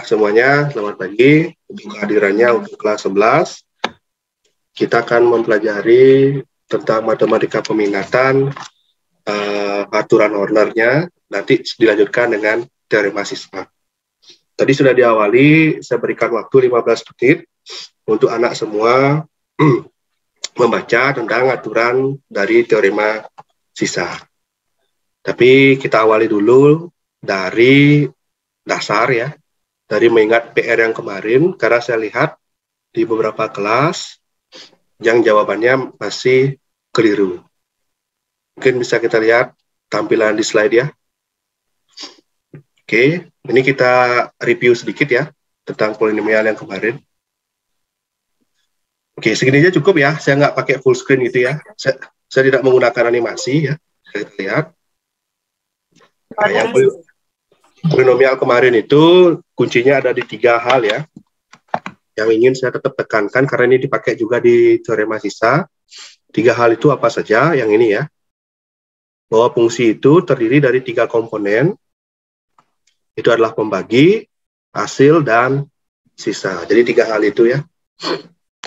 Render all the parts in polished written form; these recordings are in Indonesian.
semuanya, selamat pagi. Untuk kehadirannya untuk kelas 11, kita akan mempelajari tentang matematika peminatan, aturan Hornernya, nanti dilanjutkan dengan teorema siswa. Tadi sudah diawali, saya berikan waktu 15 menit untuk anak semua membaca tentang aturan dari teorema sisa. Tapi kita awali dulu dari dasar ya, dari mengingat PR yang kemarin, karena saya lihat di beberapa kelas yang jawabannya masih keliru. Mungkin bisa kita lihat tampilan di slide ya. Oke, ini kita review sedikit ya tentang polinomial yang kemarin. Oke, segini aja cukup ya. Saya nggak pakai full screen gitu ya. Saya tidak menggunakan animasi ya. Kita lihat. Nah, yang polinomial kemarin itu kuncinya ada di 3 hal ya. Yang ingin saya tetap tekankan karena ini dipakai juga di teorema sisa. 3 hal itu apa saja? Yang ini ya. Bahwa fungsi itu terdiri dari 3 komponen. Itu adalah pembagi, hasil, dan sisa. Jadi 3 hal itu ya.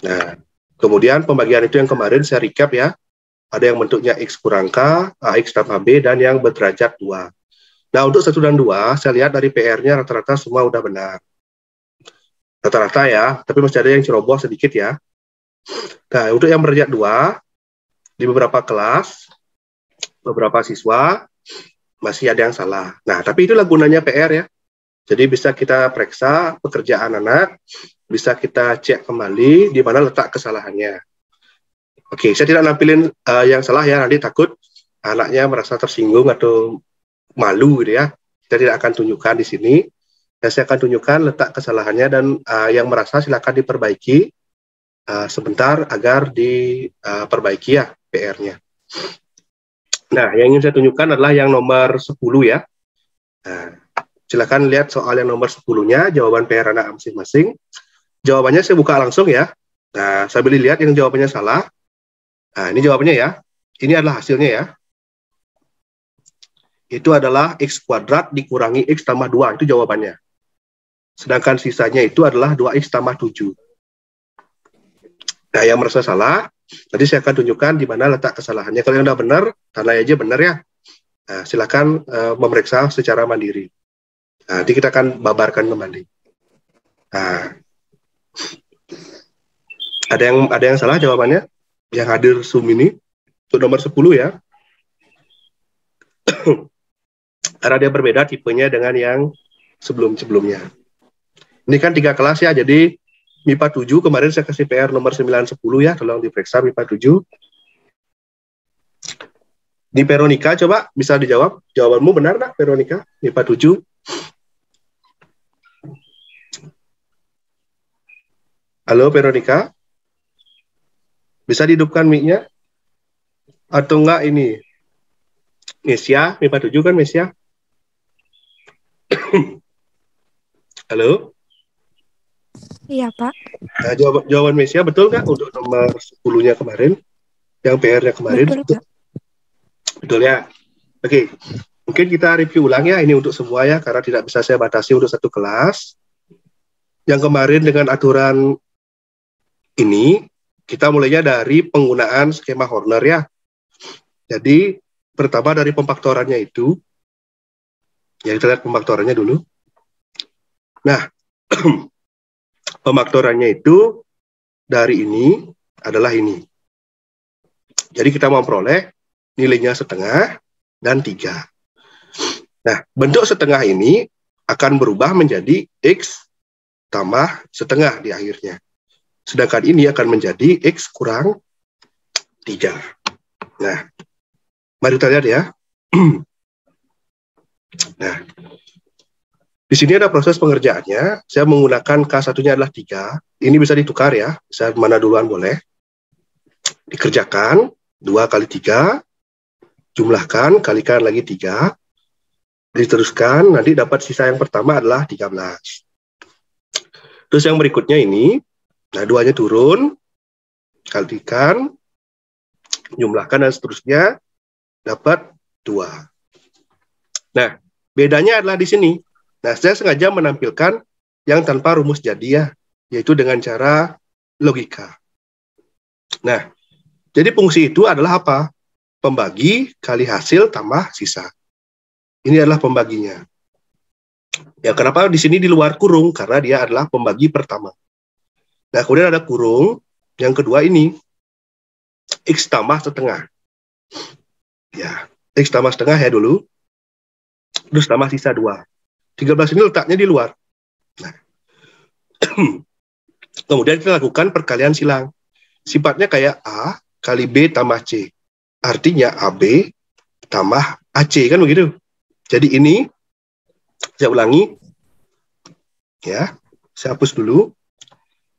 Nah, kemudian pembagian itu yang kemarin saya recap ya. Ada yang bentuknya X kurang K, AX tambah B, dan yang berderajat 2. Nah, untuk 1 dan 2, saya lihat dari PR-nya rata-rata semua udah benar. Rata-rata ya, tapi masih ada yang ceroboh sedikit ya. Nah, untuk yang berderajat 2, di beberapa kelas, beberapa siswa, masih ada yang salah. Nah, tapi itulah gunanya PR ya. Jadi bisa kita periksa pekerjaan anak, bisa kita cek kembali di mana letak kesalahannya. Oke, saya tidak nampilin yang salah ya, nanti takut anaknya merasa tersinggung atau malu gitu ya. Saya tidak akan tunjukkan di sini. Saya akan tunjukkan letak kesalahannya dan yang merasa silakan diperbaiki sebentar agar diperbaiki ya PR-nya. Nah, yang ingin saya tunjukkan adalah yang nomor 10 ya. Nah, silakan lihat soal yang nomor 10-nya, jawaban PR anak masing-masing. Jawabannya saya buka langsung ya. Nah, sambil lihat yang jawabannya salah. Nah, ini jawabannya ya. Ini adalah hasilnya ya. Itu adalah X kuadrat dikurangi X tambah 2. Itu jawabannya. Sedangkan sisanya itu adalah 2X tambah 7. Nah, yang merasa salah, nanti saya akan tunjukkan di mana letak kesalahannya. Kalau yang sudah benar, tanda aja benar ya. Nah, silakan memeriksa secara mandiri. Nah, nanti kita akan babarkan kembali. Nah, ada yang salah jawabannya? Yang hadir Zoom ini, untuk nomor 10 ya. Karena dia berbeda tipenya dengan yang sebelum-sebelumnya. Ini kan 3 kelas ya, jadi MIPA 7 kemarin saya kasih PR nomor 9, 10 ya, tolong diperiksa MIPA 7. Di Veronica, coba bisa dijawab. Jawabanmu benar nggak, Veronica? MIPA 7. Halo, Veronica? Bisa dihidupkan mic-nya? Atau enggak ini? Mesia, MIPA 7 kan Mesia? Halo? Iya, Pak. Nah, jawaban Mesia betul nggak untuk nomor 10-nya kemarin? Yang PR-nya kemarin? Betul, Pak. Betul ya? Oke, mungkin kita review ulang ya, ini untuk semua ya, karena tidak bisa saya batasi untuk 1 kelas. Yang kemarin dengan aturan ini, kita mulainya dari penggunaan skema Horner ya. Jadi, pertama dari pemfaktorannya itu, ya kita lihat pemfaktorannya dulu. Nah, pemfaktorannya itu dari ini adalah ini. Jadi kita memperoleh nilainya setengah dan 3. Nah, bentuk setengah ini akan berubah menjadi X tambah setengah di akhirnya. Sedangkan ini akan menjadi X kurang 3. Nah, mari kita lihat ya. Nah, di sini ada proses pengerjaannya. Saya menggunakan K1-nya adalah 3. Ini bisa ditukar ya. Bisa mana duluan boleh. Dikerjakan. 2 kali 3. Jumlahkan. Kalikan lagi 3. Diteruskan. Nanti dapat sisa yang pertama adalah 13. Terus yang berikutnya ini. Nah, 2-nya turun. Kalikan. Jumlahkan dan seterusnya. Dapat 2. Nah, bedanya adalah di sini. Nah, saya sengaja menampilkan yang tanpa rumus jadi ya, yaitu dengan cara logika. Nah, jadi fungsi itu adalah apa? Pembagi kali hasil tambah sisa. Ini adalah pembaginya. Ya, kenapa di sini di luar kurung? Karena dia adalah pembagi pertama. Nah, kemudian ada kurung. Yang kedua ini, X tambah setengah. Ya, X tambah setengah ya dulu. Terus tambah sisa 2. 13 ini letaknya di luar. Nah, kemudian kita lakukan perkalian silang. Sifatnya kayak A kali B tambah C. Artinya AB tambah AC, kan begitu. Jadi ini, saya ulangi. Ya, saya hapus dulu.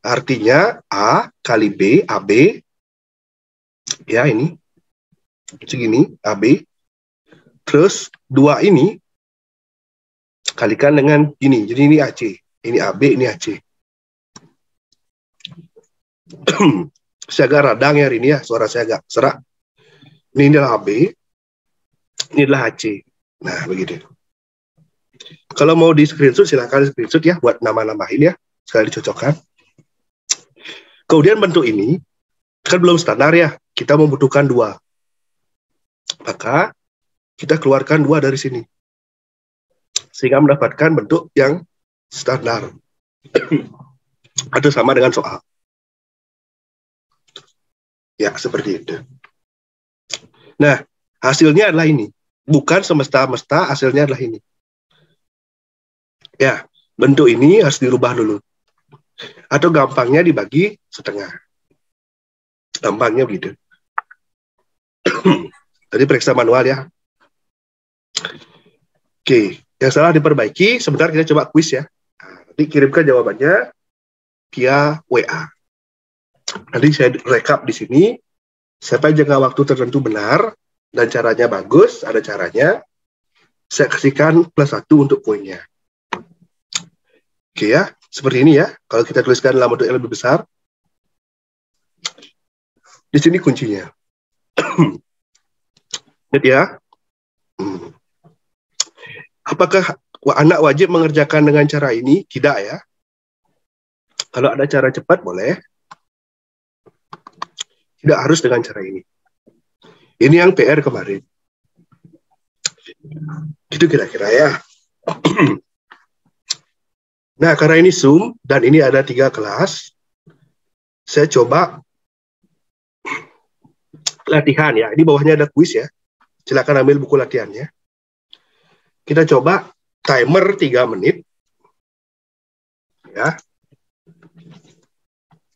Artinya A kali B, AB, ya ini, segini, AB. Terus 2 ini, kalikan dengan ini. Jadi ini AC. Ini AB, ini AC. Saya agak radang ya hari ini ya, suara saya agak serak. Ini adalah AB, ini adalah AC. Nah, begitu. Kalau mau di screenshot, silahkan screenshot ya, buat nama-namain ya, sekali dicocokkan. Kemudian bentuk ini, kan belum standar ya, kita membutuhkan 2. Maka, kita keluarkan 2 dari sini. Sehingga mendapatkan bentuk yang standar. Atau sama dengan soal. Ya, seperti itu. Nah, hasilnya adalah ini. Bukan semesta-mesta, hasilnya adalah ini. Ya, bentuk ini harus dirubah dulu. Atau gampangnya dibagi setengah. Gampangnya begitu. Tadi periksa manual ya. Oke, yang salah diperbaiki. Sebentar kita coba kuis ya. Nanti kirimkan jawabannya via WA. Nanti saya rekap di sini. Sampai jangka waktu tertentu benar dan caranya bagus, ada caranya. Saya kasihkan +1 untuk poinnya. Oke ya, seperti ini ya. Kalau kita tuliskan dalam bentuk yang lebih besar. Di sini kuncinya. Lihat ya. Apakah anak wajib mengerjakan dengan cara ini? Tidak ya. Kalau ada cara cepat boleh. Tidak harus dengan cara ini. Ini yang PR kemarin. Itu kira-kira ya. Nah, karena ini Zoom dan ini ada 3 kelas, saya coba latihan ya. Ini bawahnya ada kuis ya. Silakan ambil buku latihannya. Kita coba timer 3 menit. Ya.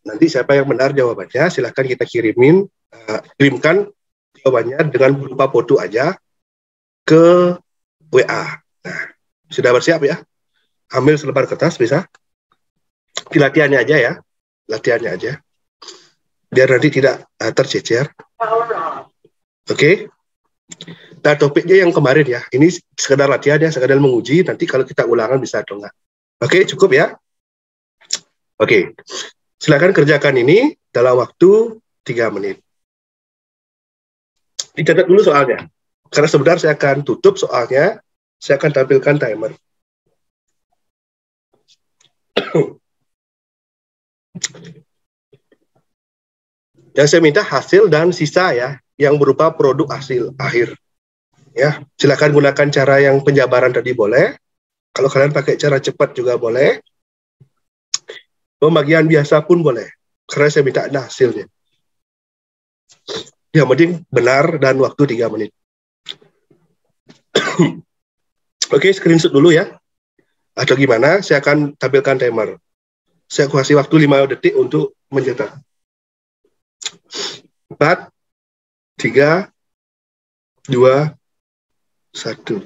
Nanti siapa yang benar jawabannya, silakan kita kirimkan jawabannya dengan berupa foto aja ke WA. Nah, sudah bersiap ya? Ambil selebar kertas bisa. Latihannya aja ya. Latihannya aja. Biar nanti tidak tercecer. Oke. Nah, topiknya yang kemarin ya. Ini sekedar latihan ya, sekedar menguji. Nanti kalau kita ulangan bisa atau enggak. Oke, cukup ya? Oke. Silakan kerjakan ini dalam waktu 3 menit. Dicatat dulu soalnya. Karena sebentar saya akan tutup soalnya. Saya akan tampilkan timer. Yang saya minta hasil dan sisa ya, yang berupa produk hasil akhir. Ya, silakan gunakan cara yang penjabaran tadi boleh. Kalau kalian pakai cara cepat juga boleh. Pembagian biasa pun boleh. Karena saya minta ada hasilnya. Yang penting benar dan waktu 3 menit. Oke, screenshot dulu ya. Atau gimana, saya akan tampilkan timer. Saya kasih waktu 5 detik untuk mencetak. 4, 3, 2, 1.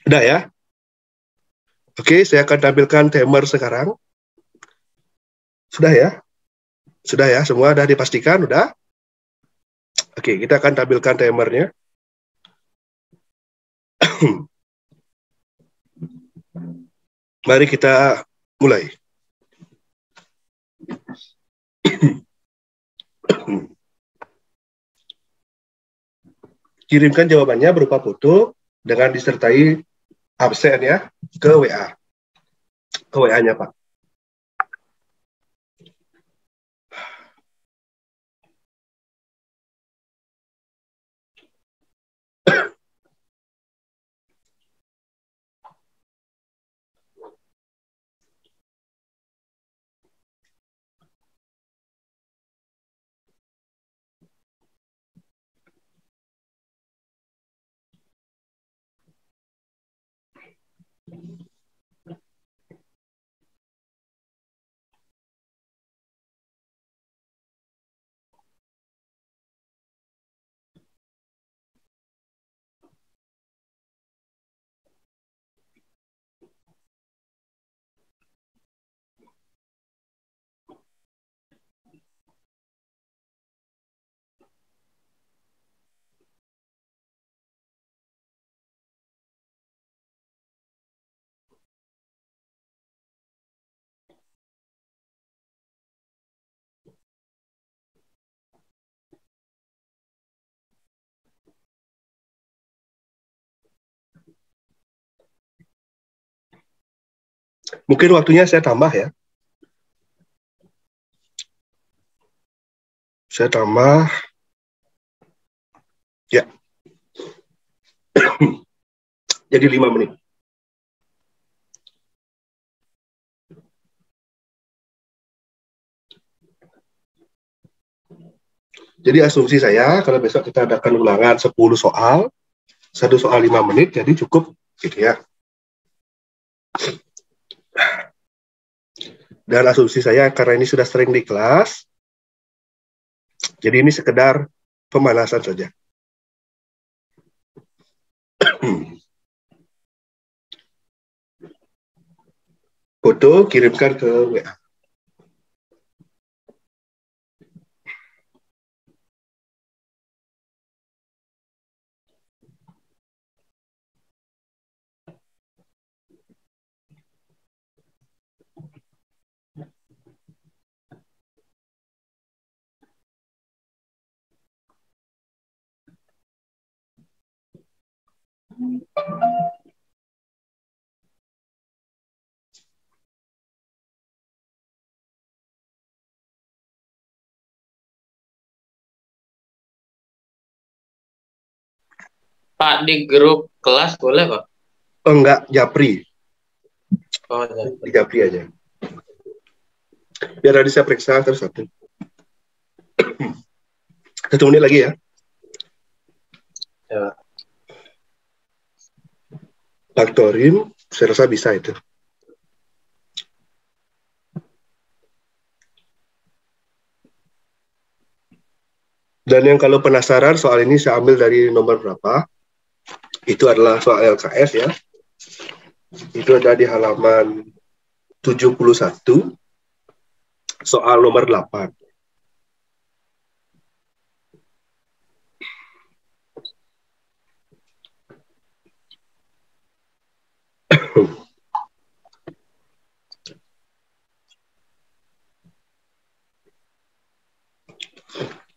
Udah ya? Oke, saya akan tampilkan timer sekarang. Sudah ya? Sudah ya? Semua sudah dipastikan? Udah? Oke, kita akan tampilkan timernya. Mari kita mulai. Kirimkan jawabannya berupa foto dengan disertai absen ya ke WA. ke WA-nya, Pak. Mungkin waktunya saya tambah ya. Saya tambah. Ya. Jadi 5 menit. Jadi asumsi saya, kalau besok kita adakan ulangan 10 soal, 1 soal 5 menit, jadi cukup gitu ya. Dan asumsi saya, karena ini sudah sering di kelas, jadi ini sekedar pemanasan saja. Foto kirimkan ke WA. Pak, di grup kelas boleh, Pak? Oh, enggak, Japri. Oh, Di Japri aja. Biar tadi saya periksa terus satu. 1 menit lagi ya. Ya. Faktorin, saya rasa bisa itu. Dan yang kalau penasaran soal ini saya ambil dari nomor berapa, itu adalah soal LKS ya. Itu ada di halaman 71, soal nomor 8.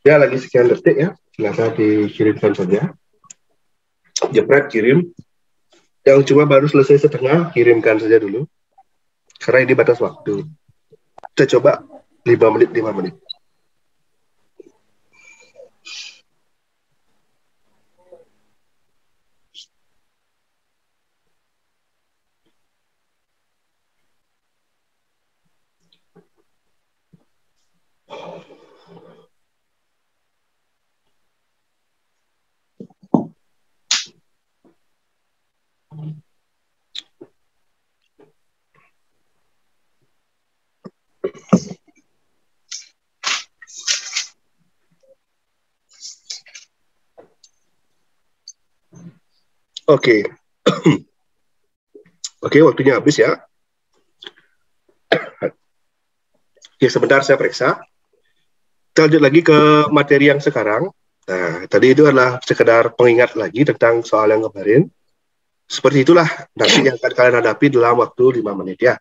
Ya, lagi sekian detik ya. Silakan dikirimkan saja. Jepret, kirim. Yang cuma baru selesai setengah, kirimkan saja dulu. Karena ini batas waktu. Kita coba 5 menit, 5 menit. Oke. Oke, waktunya habis ya. Oke, sebentar saya periksa. Kita lanjut lagi ke materi yang sekarang. Nah, tadi itu adalah sekedar pengingat lagi tentang soal yang kemarin. Seperti itulah nanti yang akan kalian hadapi dalam waktu 5 menit ya.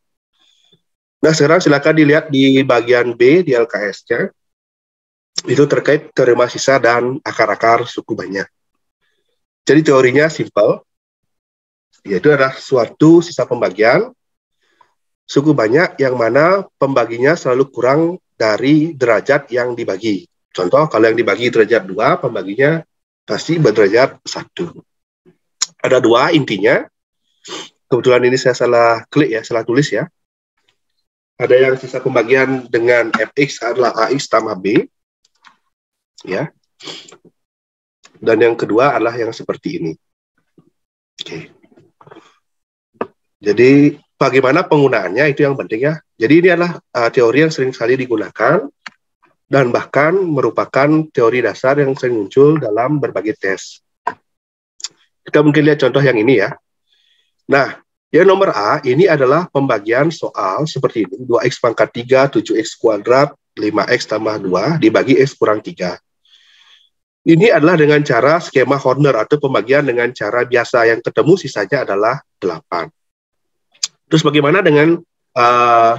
Nah, sekarang silakan dilihat di bagian B di LKS-nya. Itu terkait teorema sisa dan akar-akar suku banyak. Jadi teorinya simple, yaitu adalah suatu sisa pembagian suku banyak yang mana pembaginya selalu kurang dari derajat yang dibagi. Contoh, kalau yang dibagi derajat 2, pembaginya pasti berderajat 1. Ada 2 intinya. Kebetulan ini saya salah klik ya, salah tulis ya. Ada yang sisa pembagian dengan fx adalah ax tambah b. Ya. Dan yang kedua adalah yang seperti ini. Oke. Jadi bagaimana penggunaannya itu yang penting ya. Jadi ini adalah teori yang sering sekali digunakan dan bahkan merupakan teori dasar yang sering muncul dalam berbagai tes. Kita mungkin lihat contoh yang ini ya. Nah, yang nomor A ini adalah pembagian soal seperti ini. 2x pangkat 3, 7x kuadrat, 5x tambah 2 dibagi x kurang 3. Ini adalah dengan cara skema Horner atau pembagian dengan cara biasa, yang ketemu sisanya adalah 8. Terus bagaimana dengan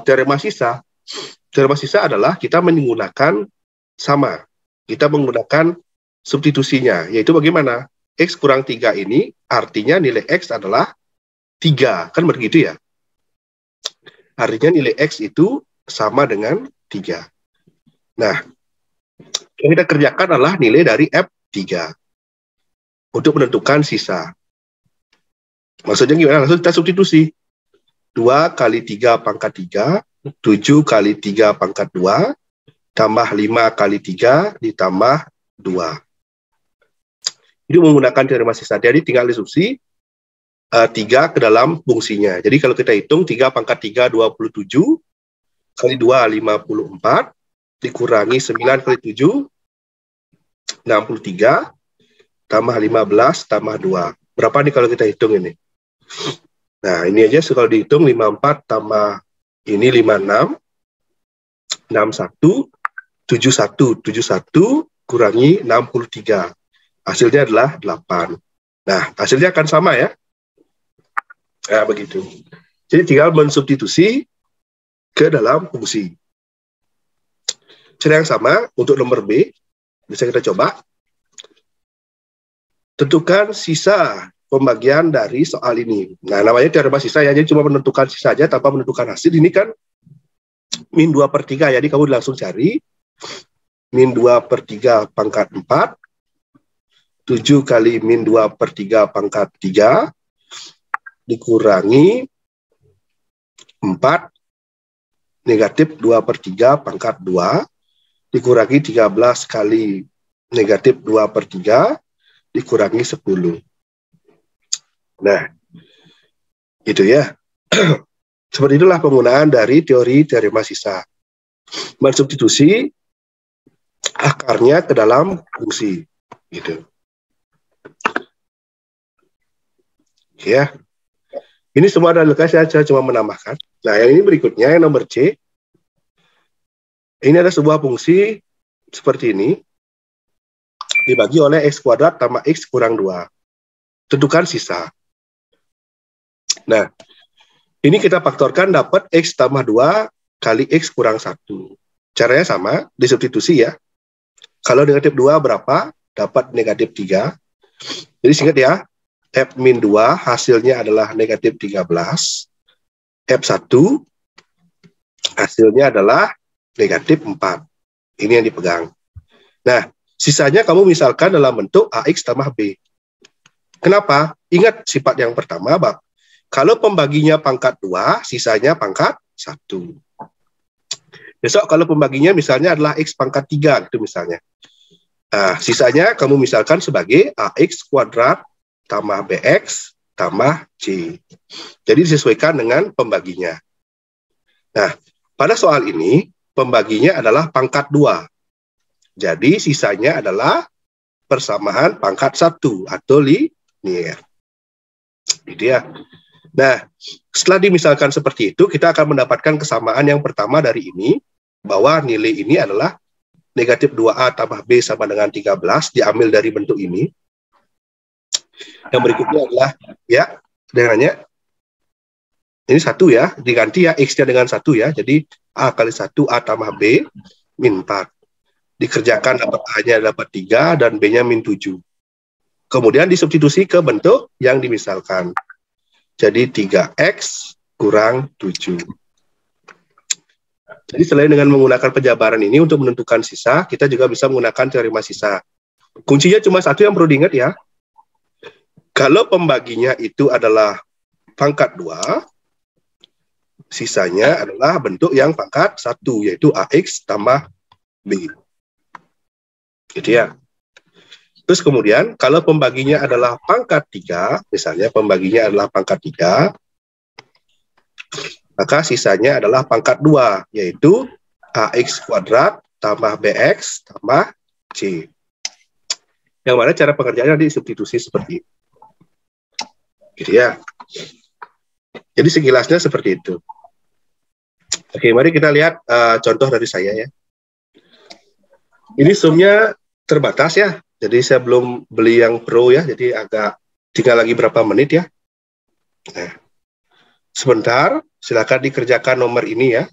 teorema sisa? Teorema sisa adalah kita menggunakan sama. Kita menggunakan substitusinya, yaitu bagaimana? X kurang 3 ini artinya nilai X adalah 3. Kan begitu ya? Artinya nilai X itu sama dengan 3. Nah, yang kita kerjakan adalah nilai dari F3 untuk menentukan sisa. Maksudnya gimana? Langsung kita substitusi. 2 kali 3 pangkat 3, 7 kali 3 pangkat 2, tambah 5 kali 3, ditambah 2. Ini menggunakan teorema sisa. Jadi tinggal disubstitusi 3 ke dalam fungsinya. Jadi kalau kita hitung 3 pangkat 3, 27, kali 2, 54, dikurangi 9 kali 7, 63, tambah 15, tambah 2. Berapa nih kalau kita hitung ini? Nah, ini aja kalau dihitung 54 tambah ini 56, 61, 71 kurangi 63. Hasilnya adalah 8. Nah, hasilnya akan sama ya. Nah, begitu. Jadi tinggal mensubstitusi ke dalam fungsi. Cara yang sama untuk nomor B, bisa kita coba. Tentukan sisa pembagian dari soal ini. Nah, namanya teorema sisa ya, jadi cuma menentukan sisa saja tanpa menentukan hasil. Ini kan min 2/3, jadi kamu langsung cari min 2/3 pangkat 4, 7 kali min 2/3 pangkat 3, dikurangi 4, negatif 2/3 pangkat 2, dikurangi 13 kali negatif 2/3, dikurangi 10. Nah, gitu ya. Seperti itulah penggunaan dari teori teorema sisa. Mensubstitusi akarnya ke dalam fungsi. Gitu. Ya. Ini semua adalah saya cuma menambahkan. Nah, yang ini berikutnya, yang nomor C. Ini ada sebuah fungsi seperti ini. Dibagi oleh x kuadrat tambah x kurang 2. Tentukan sisa. Nah, ini kita faktorkan dapat x tambah 2 kali x kurang 1. Caranya sama, disubstitusi ya. Kalau negatif 2 berapa? Dapat negatif 3. Jadi ingat ya, F min 2 hasilnya adalah negatif 13. F1 hasilnya adalah negatif 4. Ini yang dipegang. Nah, sisanya kamu misalkan dalam bentuk AX tambah B. Kenapa? Ingat sifat yang pertama, Bang. Kalau pembaginya pangkat 2, sisanya pangkat 1. Besok kalau pembaginya misalnya adalah X pangkat 3, gitu misalnya. Nah, sisanya kamu misalkan sebagai AX kuadrat tambah BX tambah C. Jadi disesuaikan dengan pembaginya. Nah, pada soal ini, pembaginya adalah pangkat 2. Jadi sisanya adalah persamaan pangkat 1 atau linier. Gitu ya. Nah, setelah dimisalkan seperti itu, kita akan mendapatkan kesamaan yang pertama dari ini, bahwa nilai ini adalah negatif 2A tambah B sama dengan 13, diambil dari bentuk ini. Yang berikutnya adalah, ya, dengannya, ini 1 ya, diganti ya, X-nya dengan 1 ya, jadi A kali 1, A tambah B, min 4. Dikerjakan dapat A-nya dapat 3, dan B-nya min 7. Kemudian disubstitusi ke bentuk yang dimisalkan. Jadi 3X kurang 7. Jadi selain dengan menggunakan penjabaran ini untuk menentukan sisa, kita juga bisa menggunakan teorema sisa. Kuncinya cuma satu yang perlu diingat ya. Kalau pembaginya itu adalah pangkat 2, sisanya adalah bentuk yang pangkat 1, yaitu AX tambah B. Gitu ya. Terus kemudian, kalau pembaginya adalah pangkat 3, misalnya pembaginya adalah pangkat 3, maka sisanya adalah pangkat 2, yaitu AX kuadrat tambah BX tambah C. Yang mana cara pengerjaannya disubstitusi seperti itu. Gitu ya. Jadi sekilasnya seperti itu. Oke, mari kita lihat contoh dari saya ya. Ini zoomnya terbatas ya. Jadi saya belum beli yang pro ya. Jadi agak tinggal lagi berapa menit ya. Nah, sebentar, silakan dikerjakan nomor ini ya.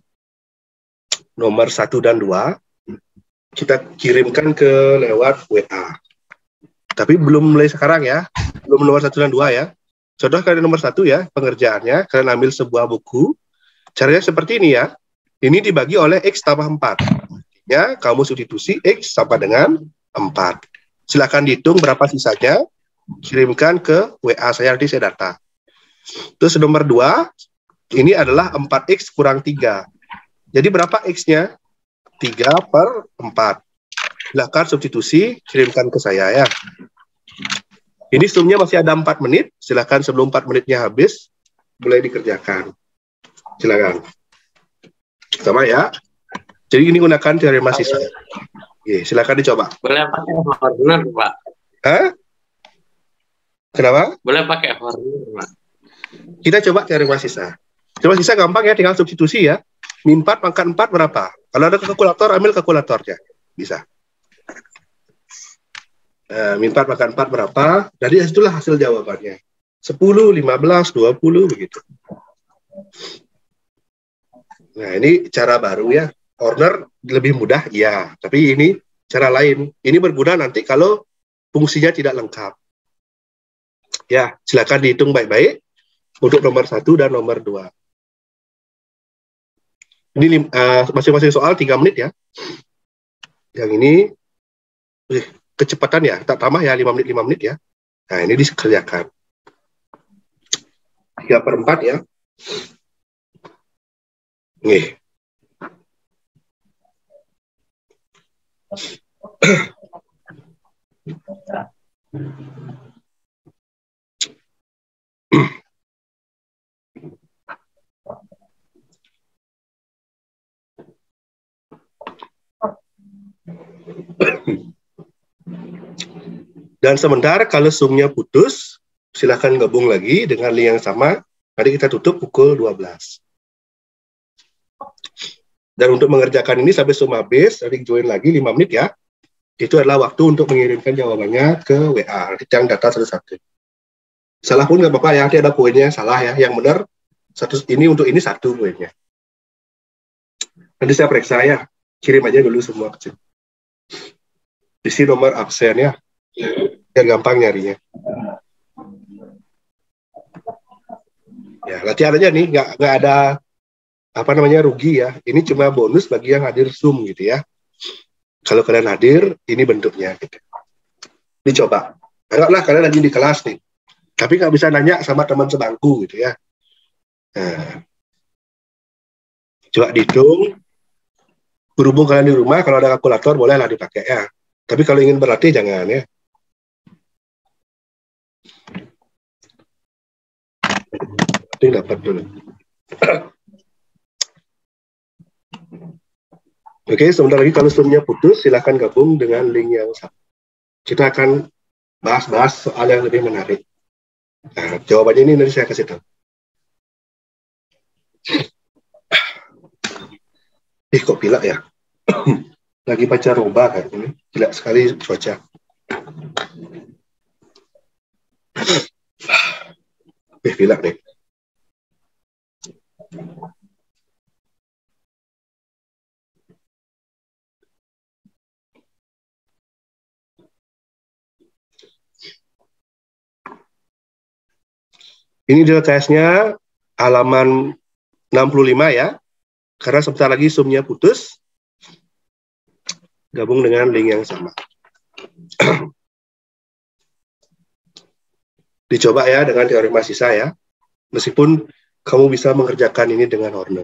Nomor 1 dan 2. Kita kirimkan ke lewat WA. Tapi belum mulai sekarang ya. Belum nomor 1 dan 2 ya. Contoh kalian nomor 1 ya, pengerjaannya, kalian ambil sebuah buku, caranya seperti ini ya, ini dibagi oleh X tambah 4, ya, kamu substitusi X sama dengan 4, silakan dihitung berapa sisanya, kirimkan ke WA saya, nanti saya data. Terus nomor 2, ini adalah 4X kurang 3, jadi berapa X-nya? 3/4, silakan substitusi, kirimkan ke saya ya. Ini zoomnya masih ada 4 menit. Silakan sebelum 4 menitnya habis, mulai dikerjakan. Silakan. Sama ya. Jadi ini gunakan teorema sisa. Oke, silakan dicoba. Boleh pakai Horner, Pak? Hah? Kenapa? Boleh pakai Horner, Pak? Kita coba teorema sisa. Teorema sisa gampang ya, tinggal substitusi ya. Min 4 pangkat 4 berapa? Kalau ada kalkulator, ambil kalkulatornya. Bisa. Min 4 pangkat 4 berapa? Dari itulah hasil jawabannya. 10, 15, 20, begitu. Nah, ini cara baru ya. Horner lebih mudah, ya. Tapi ini cara lain. Ini berguna nanti kalau fungsinya tidak lengkap. Ya, silakan dihitung baik-baik untuk nomor 1 dan nomor 2. Ini masing-masing soal 3 menit ya. Yang ini kecepatan ya, tak tambah ya 5 menit ya. Nah, ini dikerjakan. 3/4 ya. Nih. Dan sebentar kalau zoomnya putus, silakan gabung lagi dengan link yang sama. Nanti kita tutup pukul 12. Dan untuk mengerjakan ini sampai zoom habis, nanti join lagi 5 menit ya. Itu adalah waktu untuk mengirimkan jawabannya ke WA. Nanti yang data satu-satu. Salah pun nggak apa-apa ya, nanti ada poinnya salah ya. Yang benar, ini untuk ini 1 poinnya. Nanti saya periksa ya. Kirim aja dulu semua kecil. Isi nomor absen ya. Biar gampang nyarinya. Ya, latihan aja nih, nggak ada apa namanya rugi ya. Ini cuma bonus bagi yang hadir Zoom gitu ya. Kalau kalian hadir, ini bentuknya gitu. Dicoba. Anggaplah kalian lagi di kelas nih, tapi nggak bisa nanya sama teman sebangku gitu ya. Nah, coba dihitung. Berhubung kalian di rumah, kalau ada kalkulator bolehlah dipakai ya. Tapi kalau ingin berlatih jangan ya. Ini dapat dulu. Oke, sebentar lagi kalau zoomnya putus, silakan gabung dengan link yang sama. Kita akan bahas-bahas soal yang lebih menarik. Nah, jawabannya ini nanti saya kasih tahu. Kok pilek ya? Lagi pancaroba kan ini. Pilek sekali cuaca. Pilek nih. Ini detailnya halaman 65 ya. Karena sebentar lagi sumnya putus, gabung dengan link yang sama. Dicoba ya dengan teorema sisa ya. Meskipun kamu bisa mengerjakan ini dengan Horner.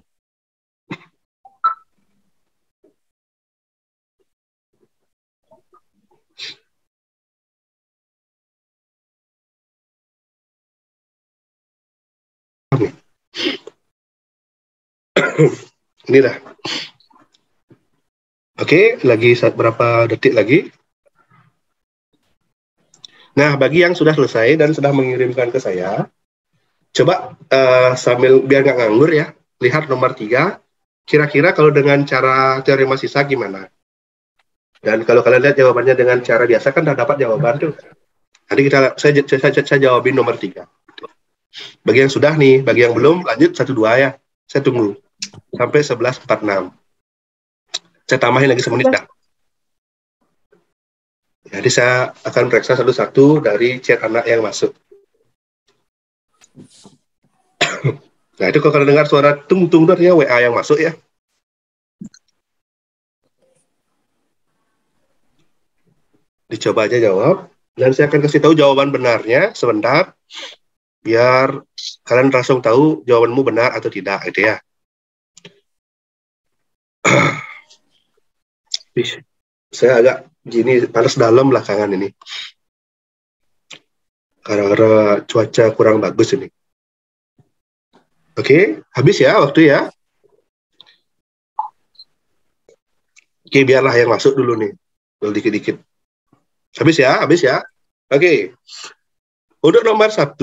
Ini dah. Oke, lagi berapa detik lagi. Nah, bagi yang sudah selesai dan sudah mengirimkan ke saya, coba sambil biar nggak nganggur ya, lihat nomor 3. Kira-kira kalau dengan cara teorema sisa gimana? Dan kalau kalian lihat jawabannya dengan cara biasa kan udah dapat jawaban tuh. Nanti saya jawabin nomor 3. Bagi yang sudah nih, bagi yang belum lanjut 1-2 ya. Saya tunggu sampai 11.46. Saya tambahin lagi semenit dah. Jadi saya akan periksa satu-satu dari chat anak yang masuk. Nah itu kalau dengar suara tung-tung artinya WA yang masuk ya. Dicoba aja jawab. Dan saya akan kasih tahu jawaban benarnya sebentar. Biar kalian langsung tahu jawabanmu benar atau tidak gitu ya. Saya agak gini panas dalam belakangan ini. Karena cuaca kurang bagus ini. Oke, habis ya waktu ya. Oke, biarlah yang masuk dulu nih. Dikit-dikit. Habis ya. Oke. Untuk nomor 1,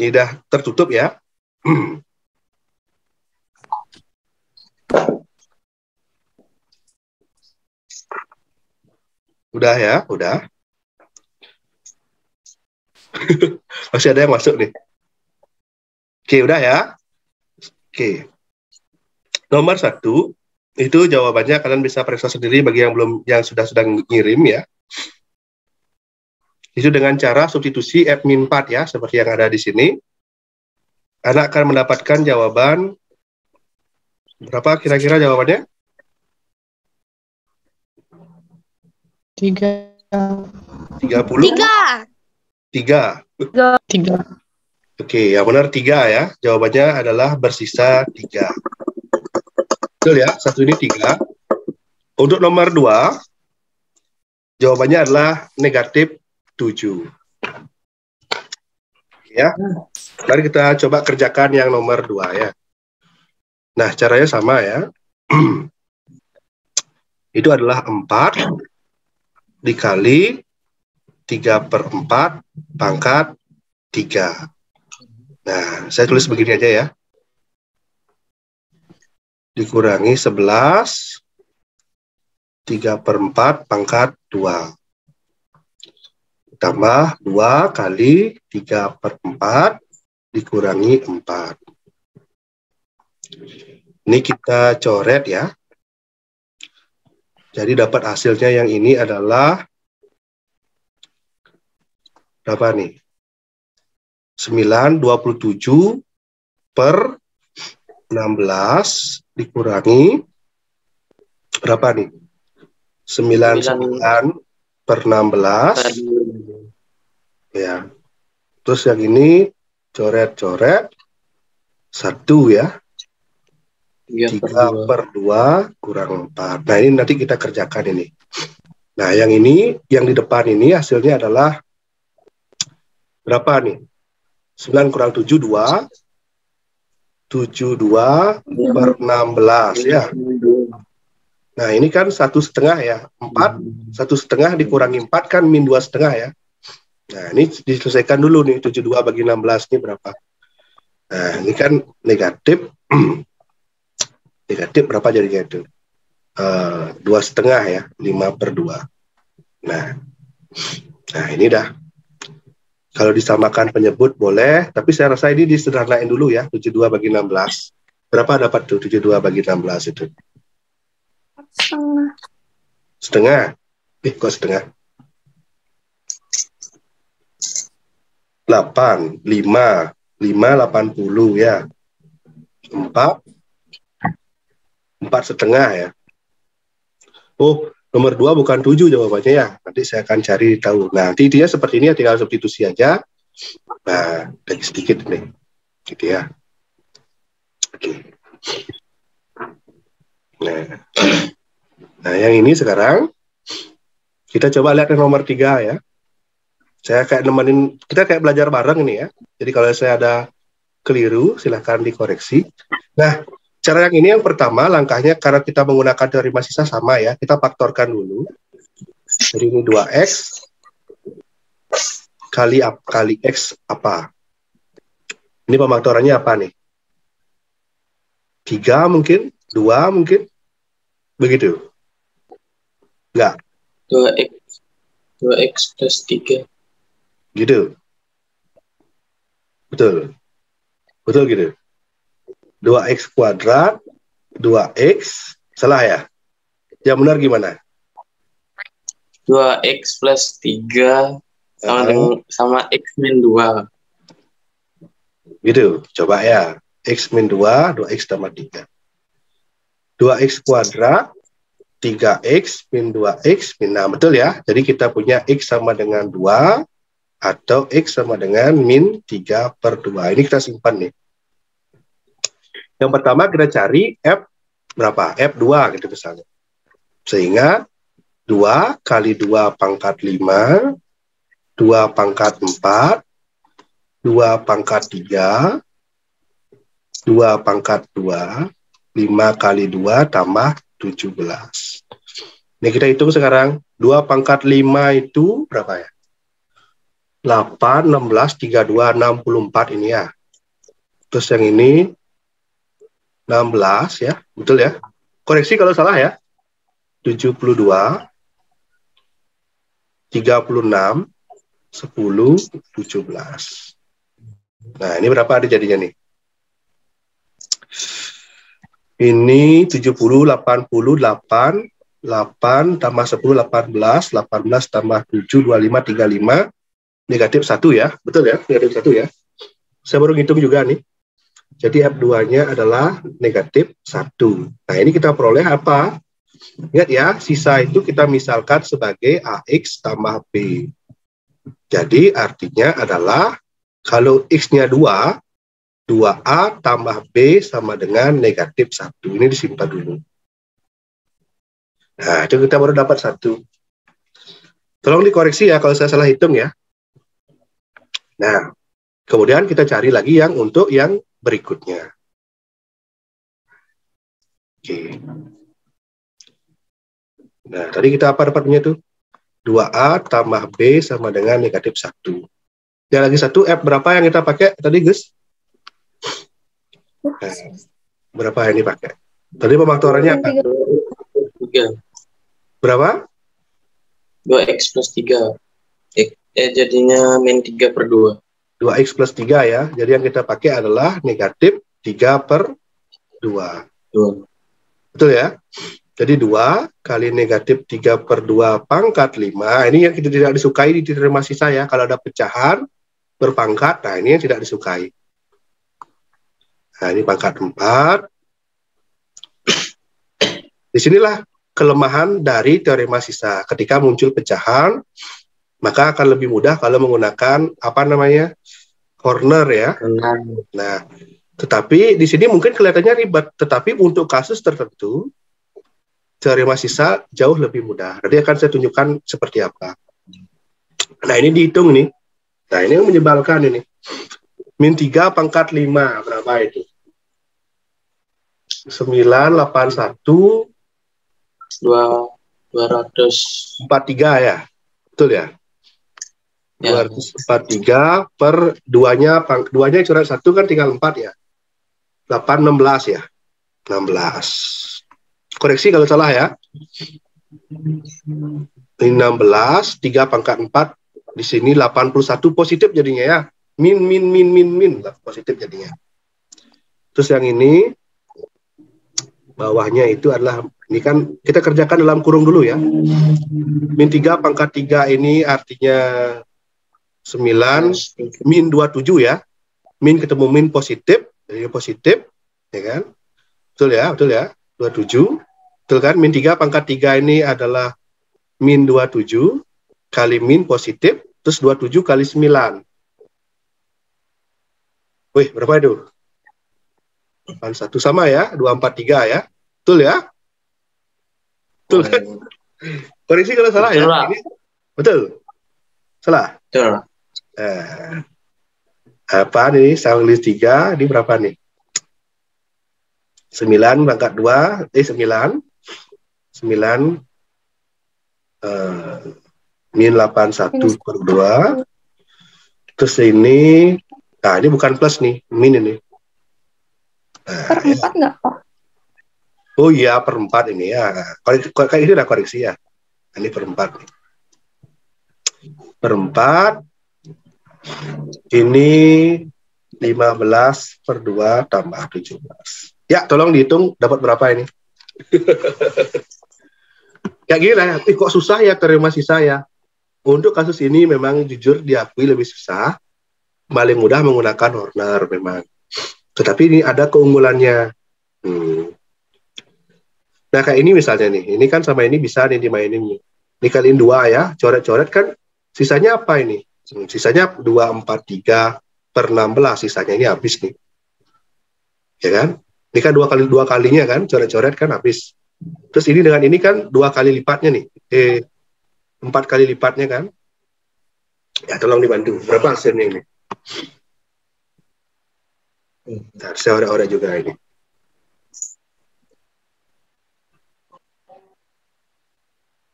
ini udah tertutup ya. Udah ya, udah. Masih ada yang masuk nih. Oke, udah ya. Oke. Nomor 1, itu jawabannya kalian bisa periksa sendiri bagi yang belum, yang sudah ngirim ya. Itu dengan cara substitusi F-4 ya, seperti yang ada di sini. Anak akan mendapatkan jawaban berapa kira-kira jawabannya? 3. 30? 3. Oke, yang benar 3 ya. Jawabannya adalah bersisa 3. Betul ya, satu ini 3. Untuk nomor 2, jawabannya adalah negatif 7. Ya, mari kita coba kerjakan yang nomor 2 ya. Nah, caranya sama ya. Itu adalah 4 dikali 3/4 pangkat 3. Nah, saya tulis begini aja ya. Dikurangi 11 3/4 pangkat 2. Tambah 2 kali 3/4 dikurangi 4. Ini kita coret ya. Jadi dapat hasilnya yang ini adalah berapa nih? 9,27 per 16 dikurangi berapa nih? 99 per 16. Ya. Terus yang ini coret-coret 1 ya. 3/2 kurang 4. Nah, ini nanti kita kerjakan ini. Nah, yang ini, yang di depan ini hasilnya adalah berapa nih? 9 kurang 7, 2. 72 per 16 ya. Nah, ini kan 1,5 ya. 4, 1,5 dikurangi 4 kan min 2,5 ya. Nah, ini diselesaikan dulu nih. 72 bagi 16 ini berapa? Nah, ini kan negatif. Negatif berapa jadinya itu? 2,5 ya. 5/2. Nah, ini dah. Kalau disamakan penyebut boleh, tapi saya rasa ini disederhanain dulu ya. 72 bagi 16. Berapa dapat tuh 72 bagi 16 itu? Setengah. Kok setengah? 8, 5, 80 ya. 4, 4,5 ya. Oh, nomor 2 bukan 7 jawabannya ya. Nanti saya akan cari tahu. Nah, nanti dia seperti ini ya, tinggal substitusi aja. Nah, lagi sedikit nih. Gitu ya. Oke. Nah, yang ini sekarang kita coba lihat yang nomor 3 ya. Saya kayak nemenin, kita kayak belajar bareng ini ya. Jadi kalau saya ada keliru, silahkan dikoreksi. Nah, cara yang ini yang pertama, langkahnya karena kita menggunakan teori sisa sama ya, kita faktorkan dulu. Jadi ini 2x kali x apa? Ini pemfaktorannya apa nih? 3 mungkin? 2 mungkin? Begitu? Enggak? 2x plus 3. Gitu? Betul? Betul gitu? 2x kuadrat, 2x, salah ya? Yang benar gimana? 2x plus 3 sama x min 2. Gitu, coba ya. X min 2, 2x tambah 3. 2x kuadrat, 3x min 2x min. Nah, betul ya. Jadi kita punya x sama dengan 2, atau x sama dengan min 3/2. Ini kita simpan nih. Yang pertama kita cari F berapa? F2 gitu misalnya. Sehingga 2 kali 2 pangkat 5, 2 pangkat 4, 2 pangkat 3, 2 pangkat 2, 5 kali 2 tambah 17. Ini kita hitung sekarang. 2 pangkat 5 itu berapa ya? 8, 16, 32, 64 ini ya. Terus yang ini 16 ya, betul ya. Koreksi kalau salah ya. 72, 36, 10, 17. Nah, ini berapa ada jadinya nih? Ini 70, 88, 8 tambah 10, 18, 18 tambah 7, 25, 35, negatif 1 ya, betul ya, negatif 1 ya. Saya baru ngitung juga nih. Jadi F2-nya adalah negatif 1. Nah, ini kita peroleh apa? Ingat ya, sisa itu kita misalkan sebagai AX tambah B. Jadi artinya adalah kalau X-nya 2, 2A tambah B sama dengan negatif 1. Ini disimpan dulu. Nah, itu kita baru dapat 1. Tolong dikoreksi ya kalau saya salah hitung ya. Nah, kemudian kita cari lagi yang untuk yang berikutnya. Oke. Nah, tadi kita apa dapatnya tuh? 2A tambah B sama dengan negatif 1. Yang lagi 1, F berapa yang kita pakai tadi, Gus? Nah, berapa yang dipakai? Tadi pemfaktorannya apa? 3. Berapa? 2x plus 3. Jadinya min 3/2. 2x plus 3 ya. Jadi yang kita pakai adalah negatif 3/2. Betul ya? Jadi 2 kali negatif 3/2 pangkat 5. Ini yang kita tidak disukai di teori sisa ya. Kalau ada pecahan berpangkat, nah ini yang tidak disukai. Nah, ini pangkat 4. Disinilah kelemahan dari teorema sisa. Ketika muncul pecahan, maka akan lebih mudah kalau menggunakan apa namanya? Corner ya. Nah, tetapi di sini mungkin kelihatannya ribet, tetapi untuk kasus tertentu teorema sisa jauh lebih mudah. Nanti akan saya tunjukkan seperti apa. Nah, ini dihitung nih. Nah, ini yang menyebalkan ini. Min 3 pangkat 5 berapa itu? 981 243 ya. Betul ya? 243 per 2-nya, 2-nya coret 1 kan tinggal 4 ya. 8, 16 ya. 16. Koreksi kalau salah ya. Ini 16, 3 pangkat 4. Di sini 81 positif jadinya ya. Min positif jadinya. Terus yang ini bawahnya itu adalah, ini kan kita kerjakan dalam kurung dulu ya. Min 3 pangkat 3 ini artinya 9, min 27 ya. Min ketemu min positif, jadi positif, ya kan? Betul ya, betul ya. 27. Betul kan? Min 3 pangkat 3 ini adalah min 27 kali min positif, terus 27 kali 9. Wih, berapa itu? 81 sama ya, 243 ya. Betul ya? Betul kan? Koreksi kalau salah Betul ya. lah. Ini, betul. Salah. Betul. Apa nih? Saya tulis 3, ini berapa nih? 9 pangkat 2, 9. 9 min 81 per 2. Terus ini, nah ini bukan plus nih, min ini. Per 4 nggak, Pak? Oh iya, per 4 ini ya. Kayak ini udah koreksi ya. Ini per 4. Per 4. Ini 15 per 2 tambah 17. Ya, tolong dihitung dapat berapa ini. Kayak gila, kok susah ya terima sisa ya. Untuk kasus ini memang jujur diakui lebih susah. Paling mudah menggunakan Horner memang. Tetapi ini ada keunggulannya. Nah, kayak ini misalnya nih. Ini kan sama ini bisa nih dimainin nih. Ini kaliin 2 ya. Coret-coret kan sisanya apa ini? Sisanya 243 per 16. Sisanya ini habis nih. Ya kan? Ini kan 2 kalinya kan. Coret-coret kan habis. Terus ini dengan ini kan 2 kali lipatnya nih. 4 kali lipatnya kan. Ya, tolong dibantu. Berapa hasilnya ini? Nah, saya ora-ora juga ini.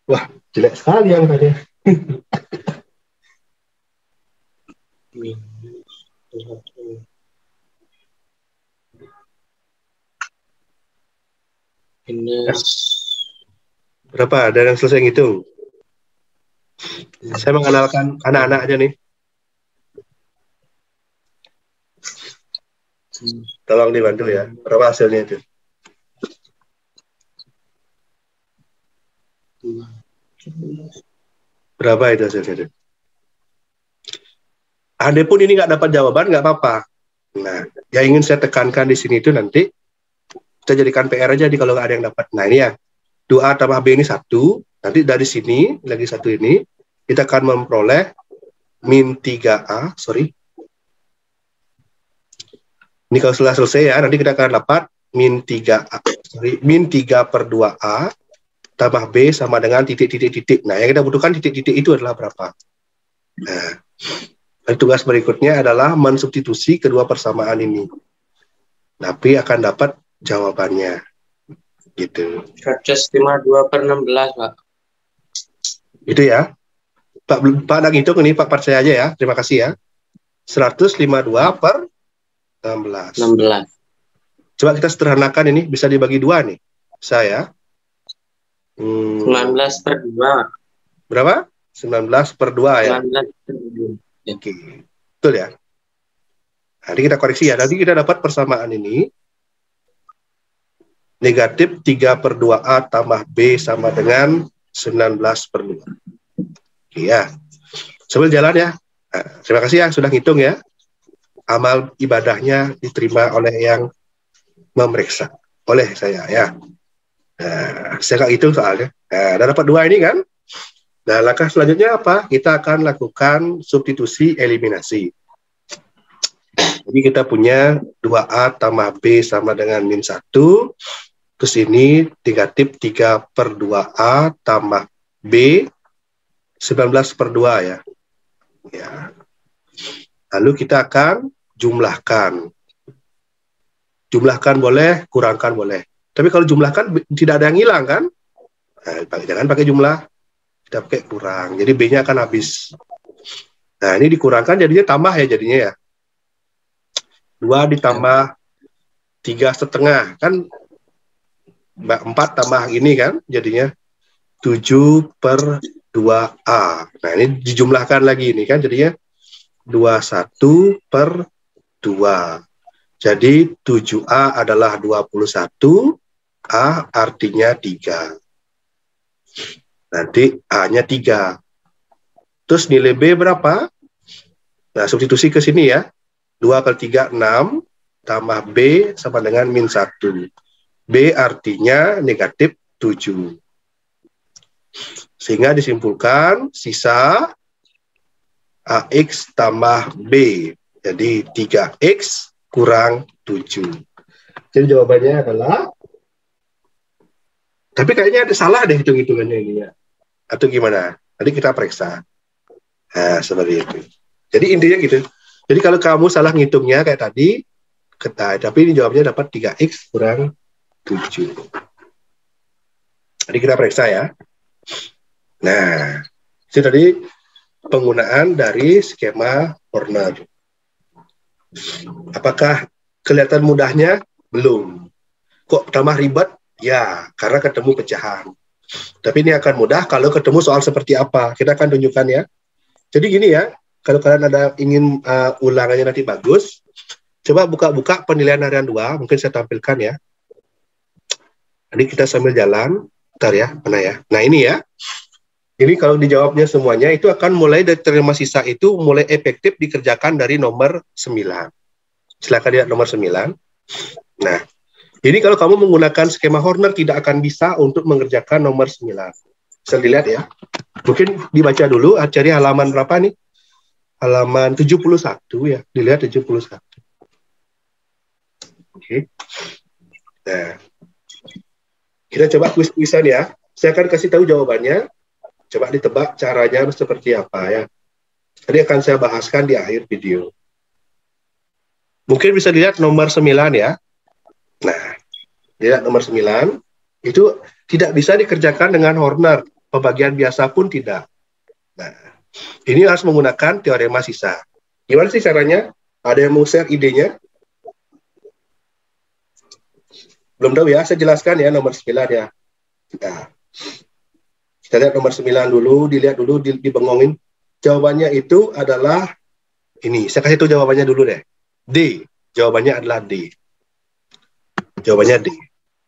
Wah, jelek sekali yang tadi. Berapa? Ada yang selesai ngitung? Saya mengenalkan anak-anak aja nih. Tolong dibantu ya. Berapa hasilnya itu? Berapa itu hasilnya? Andai pun ini nggak dapat jawaban, nggak apa-apa. Nah, yang ingin saya tekankan di sini itu nanti kita jadikan PR aja kalau nggak ada yang dapat. Nah, ini ya. 2A tambah B ini 1. Nanti dari sini, lagi 1 ini, kita akan memperoleh min 3A. Sorry. Ini kalau setelah selesai ya, nanti kita akan dapat min 3A. Sorry, min 3 per 2A tambah B sama dengan titik-titik-titik. Nah, yang kita butuhkan titik-titik itu adalah berapa? Nah, tugas berikutnya adalah mensubstitusi kedua persamaan ini. Tapi akan dapat jawabannya. Gitu. 152 per 16, Pak. Itu ya. Pak nak hitung ini, Pak saya aja ya. Terima kasih ya. 152 per 16. 16. Coba kita sederhanakan ini. Bisa dibagi 2 nih. Saya. 19 per 2. Berapa? 19 per 2 ya. 19 per 2. Oke. Betul ya. Nanti kita koreksi ya. Nanti kita dapat persamaan ini. Negatif 3 per 2A tambah B sama dengan 19 per 2. Oke ya. Sambil jalan ya. Nah, terima kasih ya sudah ngitung ya. Amal ibadahnya diterima oleh yang memeriksa. Oleh saya ya. Nah, saya nggak hitung soalnya. Nah, dapat 2 ini kan. Nah, langkah selanjutnya apa? Kita akan lakukan substitusi eliminasi. Jadi kita punya 2A tambah B sama dengan min 1. Terus ini negatif 3 per 2A tambah B 19 per 2 ya. Ya. Lalu kita akan jumlahkan. Jumlahkan boleh, kurangkan boleh. Tapi kalau jumlahkan tidak ada yang hilang kan? Nah, jangan pakai jumlah. Kita pakai kurang. Jadi B-nya akan habis. Nah, ini dikurangkan jadinya tambah ya jadinya ya. 2 ditambah 3,5 kan 4 tambah ini kan jadinya 7 per 2A. Nah, ini dijumlahkan lagi ini kan jadinya 21 per 2. Jadi 7A adalah 21, A artinya 3. Nanti A-nya 3. Terus nilai B berapa? Nah, substitusi ke sini ya. 2 kali 3, 6. Tambah B sama dengan min 1. B artinya negatif 7. Sehingga disimpulkan sisa AX tambah B. Jadi 3X kurang 7. Jadi jawabannya adalah, tapi kayaknya ada salah deh hitung-hitungannya ini ya. Atau gimana? Nanti kita periksa. Nah, seperti itu. Jadi intinya gitu. Jadi kalau kamu salah ngitungnya kayak tadi, tapi ini jawabnya dapat 3X kurang 7. Jadi kita periksa ya. Nah, itu tadi penggunaan dari skema Horner. Apakah kelihatan mudahnya? Belum. Kok tambah ribet? Ya, karena ketemu pecahan. Tapi ini akan mudah kalau ketemu soal seperti apa. Kita akan tunjukkan ya. Jadi gini ya, kalau kalian ada ingin ulangannya nanti bagus, coba buka-buka penilaian harian 2, mungkin saya tampilkan ya. Nanti kita sambil jalan, bentar ya, mana ya. Nah ini ya, ini kalau dijawabnya semuanya, itu akan mulai dari terima sisa itu mulai efektif dikerjakan dari nomor 9. Silakan lihat nomor 9. Nah, ini kalau kamu menggunakan skema Horner tidak akan bisa untuk mengerjakan nomor 9. Bisa dilihat ya. Mungkin dibaca dulu, cari halaman berapa nih? Halaman 71 ya, dilihat 71. Oke. Nah, kita coba kuis-kuisan ya. Saya akan kasih tahu jawabannya. Coba ditebak caranya seperti apa ya. Tadi akan saya bahaskan di akhir video. Mungkin bisa dilihat nomor 9 ya. Nah, dilihat nomor 9. Itu tidak bisa dikerjakan dengan Horner. Pembagian biasa pun tidak. Nah, ini harus menggunakan teorema sisa. Gimana sih caranya? Ada yang mau share idenya? Belum tahu ya, saya jelaskan ya nomor 9 ya. Nah, kita lihat nomor 9 dulu, dilihat dulu, dibengongin. Jawabannya itu adalah ini. Saya kasih tahu jawabannya dulu deh. D. Jawabannya adalah D. Jawabannya D.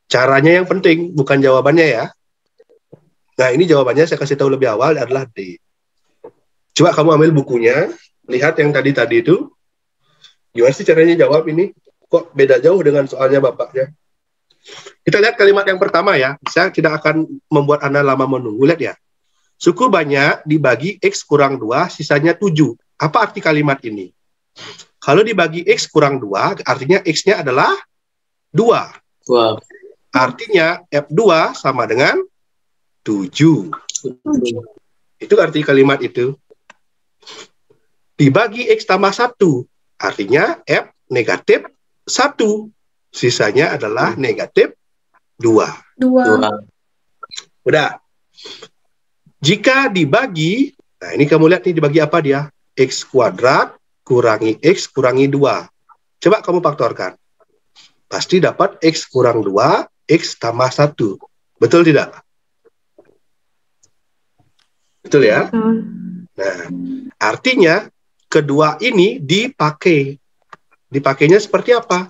Caranya yang penting, bukan jawabannya ya. Nah, ini jawabannya saya kasih tahu lebih awal adalah D. Coba kamu ambil bukunya, lihat yang tadi-tadi itu. Gimana sih caranya jawab ini? Kok beda jauh dengan soalnya bapaknya? Kita lihat kalimat yang pertama ya. Saya tidak akan membuat Anda lama menunggu. Lihat ya. Suku banyak dibagi X kurang 2, sisanya 7. Apa arti kalimat ini? Kalau dibagi X kurang 2, artinya X-nya adalah 2. Wow. Artinya F2 sama dengan 7. Itu arti kalimat itu. Dibagi X tambah 1, artinya F negatif 1. Sisanya adalah negatif 2. Udah. Jika dibagi, nah ini kamu lihat nih dibagi apa dia? X kuadrat kurangi X kurangi 2. Coba kamu faktorkan. Pasti dapat X kurang 2, X tambah 1. Betul tidak? Betul ya? Nah, artinya kedua ini dipakai. Dipakainya seperti apa?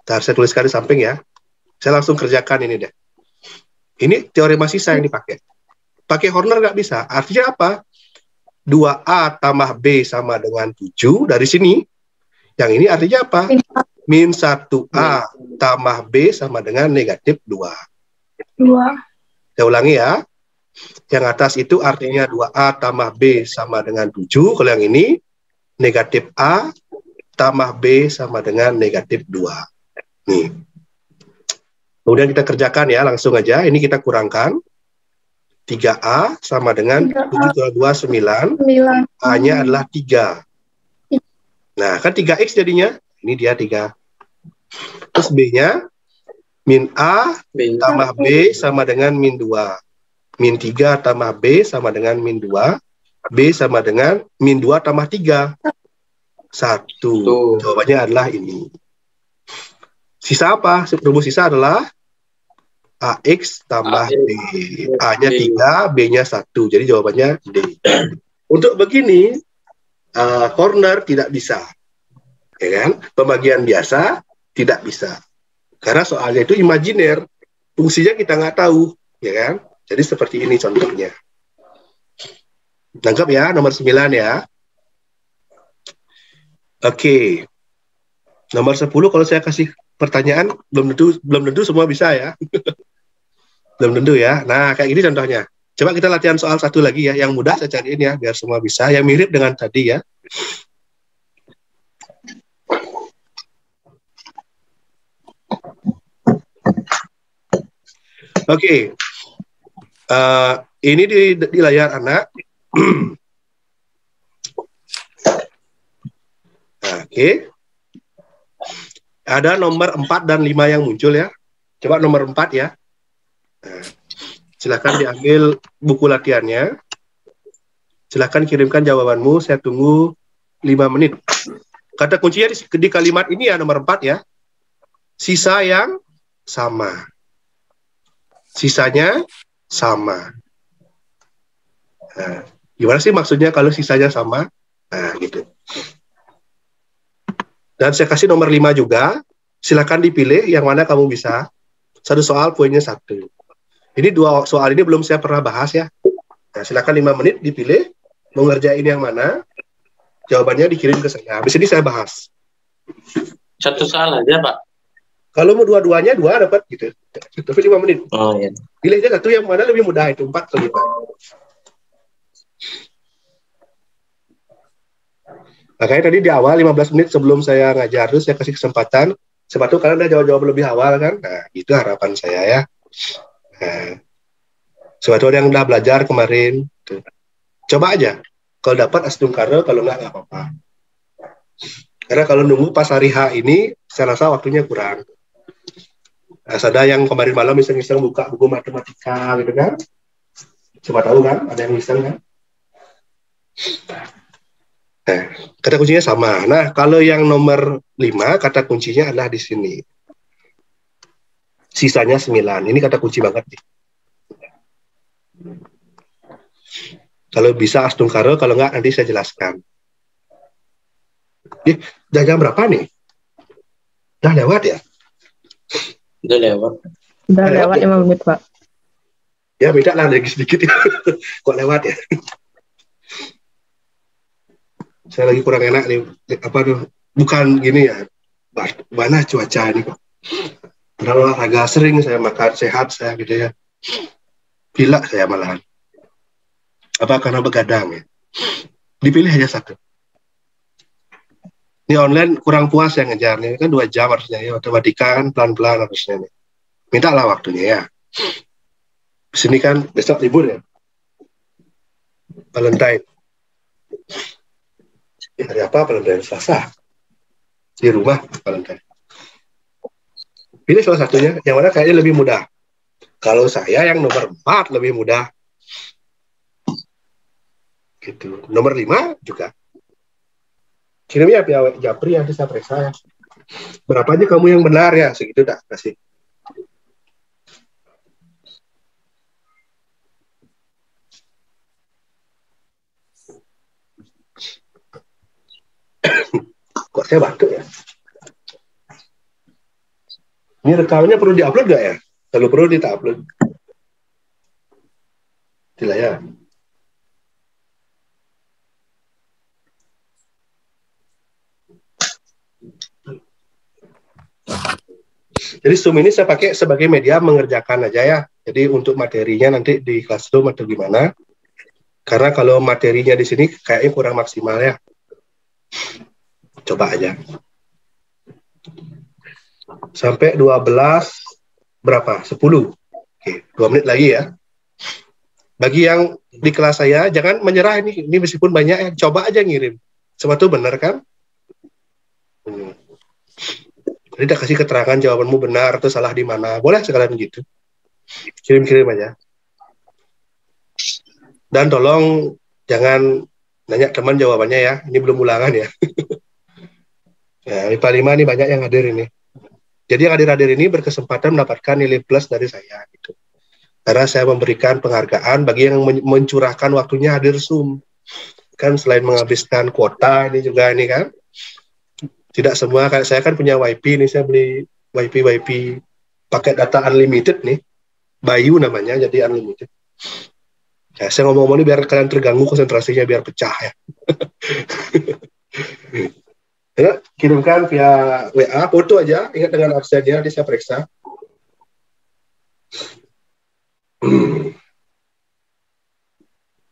Ntar saya tuliskan di samping ya. Saya langsung kerjakan ini deh. Ini teorema sisa yang dipakai. Pakai Horner nggak bisa. Artinya apa? 2A tambah B sama dengan 7 dari sini. Yang ini artinya apa? Min 1A tambah B sama dengan negatif 2. Saya ulangi ya. Yang atas itu artinya 2A tambah B sama dengan 7. Kalau yang ini negatif A tambah B sama dengan negatif 2. Nih. Kemudian kita kerjakan ya, langsung aja. Ini kita kurangkan. 3A sama dengan 7 kurang 2, 9. A-nya adalah 3. Nah, kan 3X jadinya. Ini dia 3. Terus B-nya, min A tambah B sama dengan min 2. Min 3 tambah B sama dengan min 2. B sama dengan min 2 tambah 3. 1. Jawabannya adalah ini. Sisa apa? Rumus sisa adalah AX tambah D. A-nya 3, B-nya 1. Jadi jawabannya D. Untuk begini, Horner tidak bisa. Ya kan? Pembagian biasa tidak bisa. Karena soalnya itu imajiner. Fungsinya kita nggak tahu. Ya kan? Jadi seperti ini contohnya. Nangkap ya, nomor 9 ya. Oke. Nomor 10 kalau saya kasih pertanyaan belum tentu semua bisa ya. Belum tentu ya. Nah, kayak gini contohnya. Coba kita latihan soal satu lagi ya, yang mudah saya cariin ya, biar semua bisa. Yang mirip dengan tadi ya. Oke. Ini di layar anak. Oke. Ada nomor 4 dan 5 yang muncul ya. Coba nomor 4 ya. Nah, silakan diambil buku latihannya. Silakan kirimkan jawabanmu. Saya tunggu 5 menit. Kata kuncinya di kalimat ini ya nomor 4 ya. Sisa yang sama. Sisanya sama. Nah, gimana sih maksudnya kalau sisanya sama? Nah, gitu. Dan saya kasih nomor 5 juga. Silakan dipilih yang mana kamu bisa. Satu soal poinnya 1. Ini 2 soal ini belum saya pernah bahas ya. Nah, silakan 5 menit dipilih. Mau ngerjain yang mana? Jawabannya dikirim ke saya. Habis ini saya bahas. Satu soal aja, Pak. Kalau mau dua-duanya, 2 dapat gitu. Tapi 5 menit. Oh iya. Pilih aja satu yang mana lebih mudah itu, 4 atau 5. Makanya tadi di awal 15 menit sebelum saya ngajar terus saya kasih kesempatan. Sebab itu kalian udah jawab-jawab lebih awal kan. Nah, itu harapan saya ya. Nah, sebab itu ada yang udah belajar kemarin. Tuh. Coba aja. Kalau dapat asdung karo, kalau nggak apa-apa. Karena kalau nunggu pas hari H ini, saya rasa waktunya kurang. Nah, ada yang kemarin malam iseng-iseng buka buku matematika gitu kan. Coba tahu kan, ada yang iseng kan. Nah, kata kuncinya sama. Nah, kalau yang nomor 5, kata kuncinya adalah di sini. Sisanya 9. Ini kata kunci banget nih. Kalau bisa asdung karo, kalau nggak nanti saya jelaskan. Udah jam berapa nih? Udah lewat ya? Udah lewat. Udah lewat 5 menit, Pak. Ya, beda lah lagi sedikit. Kok lewat ya? Saya lagi kurang enak nih. Apa tuh? Bukan gini ya. Mana cuaca ini kok. Padahal olahraga sering saya makan sehat saya gitu ya. Gila saya malahan. Apa karena begadang ya? Dipilih hanya satu. Ini online kurang puas yang ngejar nih. Kan 2 jam harusnya ya. Matematika kan pelan-pelan harusnya nih. Minta lah waktunya ya. Di sini kan besok libur ya. Valentine. Hari apa Valentine? Selasa. Di rumah Valentine. Pilih salah satunya. Yang mana kayaknya lebih mudah. Kalau saya yang nomor 4 lebih mudah. Gitu. Nomor 5 juga. Kirimnya via Japri nanti saya periksa ya. Berapa aja kamu yang benar ya? Segitu dah kasih. Kok saya batuk ya? Ini rekamannya perlu diupload nggak ya? Kalau perlu kita upload. Tidak ya. Jadi Zoom ini saya pakai sebagai media mengerjakan aja ya. Jadi untuk materinya nanti di classroom atau gimana. Karena kalau materinya di sini kayaknya kurang maksimal ya. Coba aja. Sampai 12 berapa? 10. Oke, 2 menit lagi ya. Bagi yang di kelas saya jangan menyerah ini meskipun banyak ya, coba aja ngirim. Sebab itu benar kan? Jadi udah kasih keterangan jawabanmu benar atau salah di mana. Boleh sekalian gitu. Kirim-kirim aja. Dan tolong jangan nanya teman jawabannya ya. Ini belum ulangan ya. Ya, IPA 5 ini banyak yang hadir ini. Jadi yang hadir-hadir ini berkesempatan mendapatkan nilai plus dari saya gitu. Karena saya memberikan penghargaan bagi yang mencurahkan waktunya hadir Zoom. Kan selain menghabiskan kuota ini juga ini kan. Tidak semua, kayak saya kan punya WiFi ini, saya beli WiFi paket data unlimited nih. Bayu namanya, jadi unlimited. Ya, saya ngomong-ngomong ini biar kalian terganggu konsentrasinya, biar pecah ya. Ya, kirimkan via WA, foto aja, ingat dengan absennya, nanti saya periksa.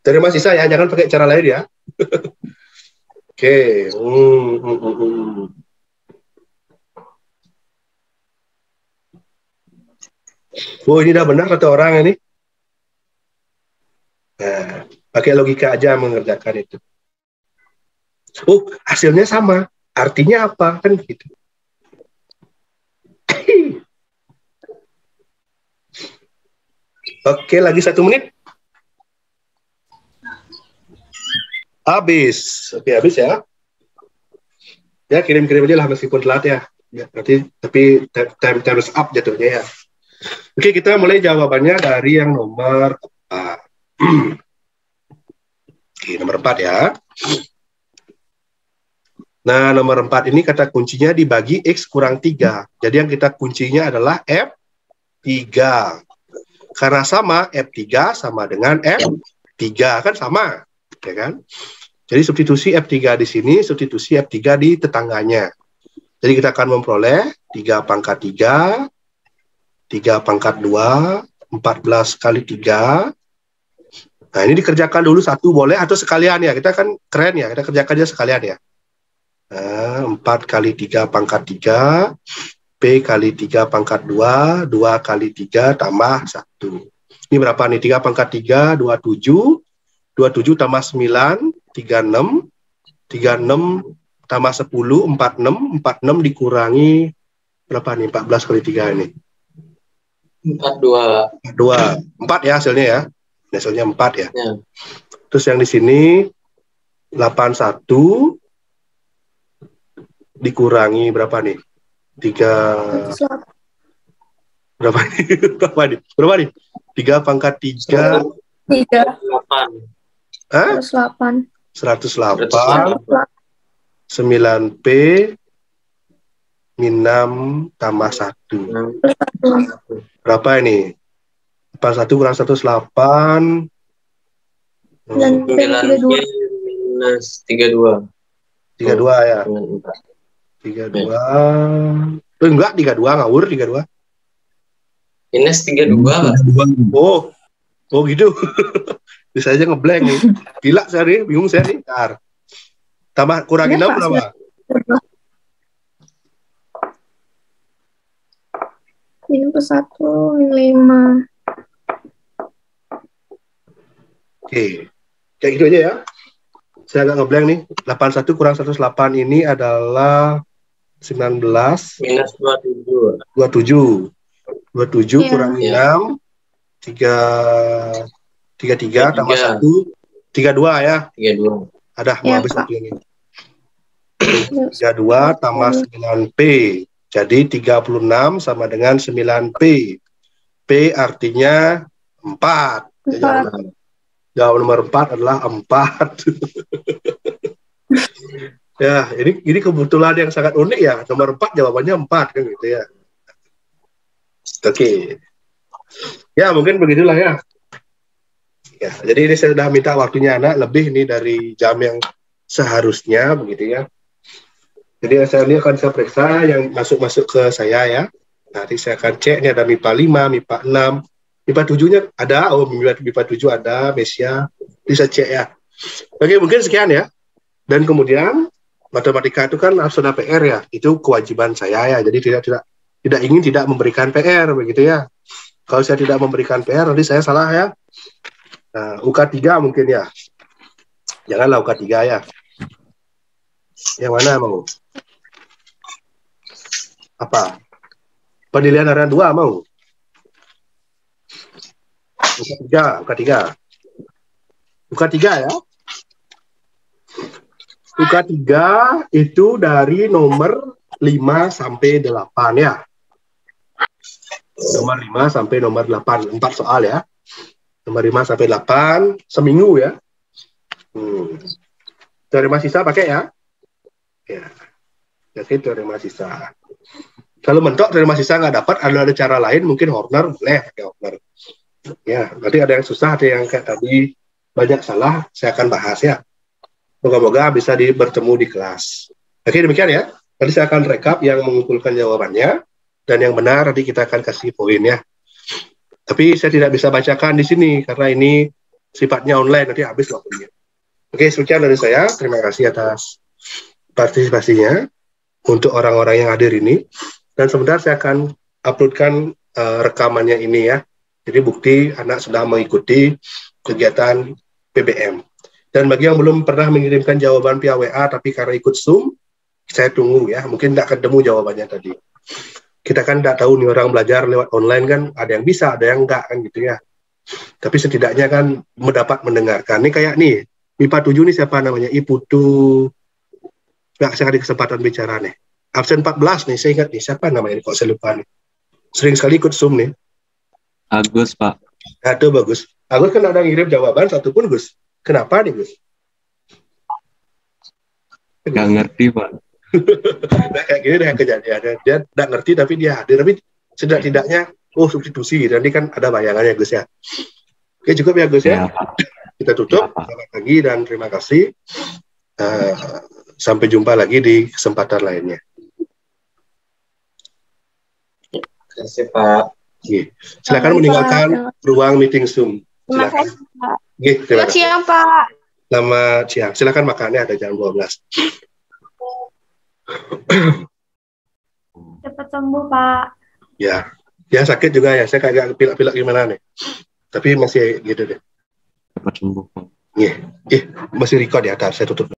Terima kasih saya, jangan pakai cara lain ya. Oke. Oh, ini udah benar kata orang ini. Nah, pakai logika aja mengerjakan itu. Oh, hasilnya sama. Artinya apa? Kan gitu. Oke, lagi 1 menit. Habis. Oke, habis ya. Ya, kirim-kirim aja lah meskipun telat ya. Ya, nanti tapi time's up jatuhnya ya. Oke, kita mulai jawabannya dari yang nomor 4. Oke, nomor 4 ya. Nah, nomor 4 ini kata kuncinya dibagi X kurang 3. Jadi yang kita kuncinya adalah F3. Karena sama, F3 sama dengan F3. Kan sama, ya kan? Jadi substitusi F3 di sini, substitusi F3 di tetangganya. Jadi kita akan memperoleh 3 pangkat 3, 3 pangkat 2, 14 kali 3. Nah, ini dikerjakan dulu satu boleh atau sekalian ya. Kita kan keren ya, kita kerjakan aja sekalian ya. Nah, 4 kali 3 pangkat 3, P kali 3 pangkat 2, 2 kali 3 tambah 1. Ini berapa nih? 3 pangkat 3, 27. 27 tambah 9, 36. 36 tambah 10, 46. 46 dikurangi berapa nih? 14 kali 3 ini. 42. 4 ya hasilnya ya. Hasilnya 4 ya. Ya. Terus yang di sini 81 dikurangi berapa nih? 3 berapa nih? Berapa nih? 3 pangkat 3 8. Hah? 108. 108 9P min 6 tambah 1. Berapa ini? 81 kurang 108 Dan 9 minus 32. 32 ya. 32. Enggak 32 ngawur 32. Minus 32. Oh gitu. Bisa aja ngeblank nih. Gila saya nih, bingung saya nih. Ntar. Tambah kurangin 6 berapa? Minum ke 1, minum 5. Oke. Kayak gitu aja ya. Saya agak ngeblank nih. 81 kurang 108 ini adalah 19 Minus 27. 27. 27 Iya. kurang 6 33 tambah 1 32 ya. 32. Ada mau Ya, habis Pak. waktu ini. 32 tambah 9P. Jadi 36 sama dengan 9P. P artinya 4. Jawaban nomor 4 adalah 4. Ya, ini kebetulan yang sangat unik ya. Nomor 4 jawabannya 4 kan gitu ya. Oke. Ya, mungkin begitulah ya. Ya, jadi ini saya sudah minta waktunya anak lebih nih dari jam yang seharusnya begitu ya. Jadi ini akan saya periksa yang masuk ke saya ya. Nanti saya akan cek ini ada MIPA 5, MIPA 6, MIPA 7-nya ada, MIPA 7 ada, Mesia, bisa cek ya. Oke, mungkin sekian ya. Dan kemudian matematika itu kan harus ada PR ya. Itu kewajiban saya ya. Jadi tidak ingin tidak memberikan PR begitu ya. Kalau saya tidak memberikan PR nanti saya salah ya. Nah, UK3 mungkin ya. Janganlah UK3 ya. Yang mana mau? Apa? Penilaian harian 2 mau? UK3. UK3 ya. UK3 itu dari nomor 5 sampai 8 ya. Nomor 5 sampai nomor 8. 4 soal ya. Nomor 5 sampai 8 seminggu ya. Teorema sisa pakai ya. Ya. Jadi teorema sisa. Kalau mentok teorema sisa nggak dapat, ada cara lain mungkin Horner boleh pakai Horner. Ya, berarti ada yang susah, ada yang kayak tadi banyak salah, saya akan bahas ya. Moga-moga bisa bertemu di kelas. Oke, demikian ya. Nanti saya akan rekap yang mengumpulkan jawabannya, dan yang benar nanti kita akan kasih poin ya. Tapi saya tidak bisa bacakan di sini, karena ini sifatnya online, nanti habis waktunya. Oke, sekian dari saya. Terima kasih atas partisipasinya untuk orang-orang yang hadir ini. Dan sebentar saya akan uploadkan rekamannya ini ya. Jadi bukti anak sudah mengikuti kegiatan PBM. Dan bagi yang belum pernah mengirimkan jawaban via WA, tapi karena ikut Zoom, saya tunggu ya. Mungkin tidak ketemu jawabannya tadi. Kita kan tidak tahu nih orang belajar lewat online kan, ada yang bisa, ada yang enggak kan gitu ya. Tapi setidaknya kan mendapat mendengarkan. Ini kayak nih, MIPA 7 nih siapa namanya? Iputu. Nggak, saya ada kesempatan bicara nih. Absen 14 nih, saya ingat nih. Siapa namanya? Kok saya lupa nih. Sering sekali ikut Zoom nih. Agus, Pak. Aduh, bagus. Agus kan ada ngirim jawaban satu pun, Gus. Kenapa nih, Gus? Nggak ngerti, Pak. Nah, kayak gini deh kejadiannya. Dia nggak ngerti, tapi dia hadir. Tapi setidak-tidaknya, substitusi. Dan ini kan ada bayangannya, Gus ya. Oke, cukup ya, Gus ya. Ya, Pak. Kita tutup. Ya, Pak. Selamat pagi dan terima kasih. Sampai jumpa lagi di kesempatan lainnya. Terima kasih, Pak. Oke. Silakan Baik, meninggalkan Pak. ruang meeting Zoom. Terima Silakan. kasih, Pak. Oke, terima Selamat kasih. siang, Pak. Selamat siang. Silakan makannya ada jam 12. Cepat sembuh, Pak. Ya. Ya sakit juga ya. Saya kayak pilek-pilek gimana nih. Tapi masih gitu deh. Cepat sembuh, Pak. Masih record ya. Saya tutup.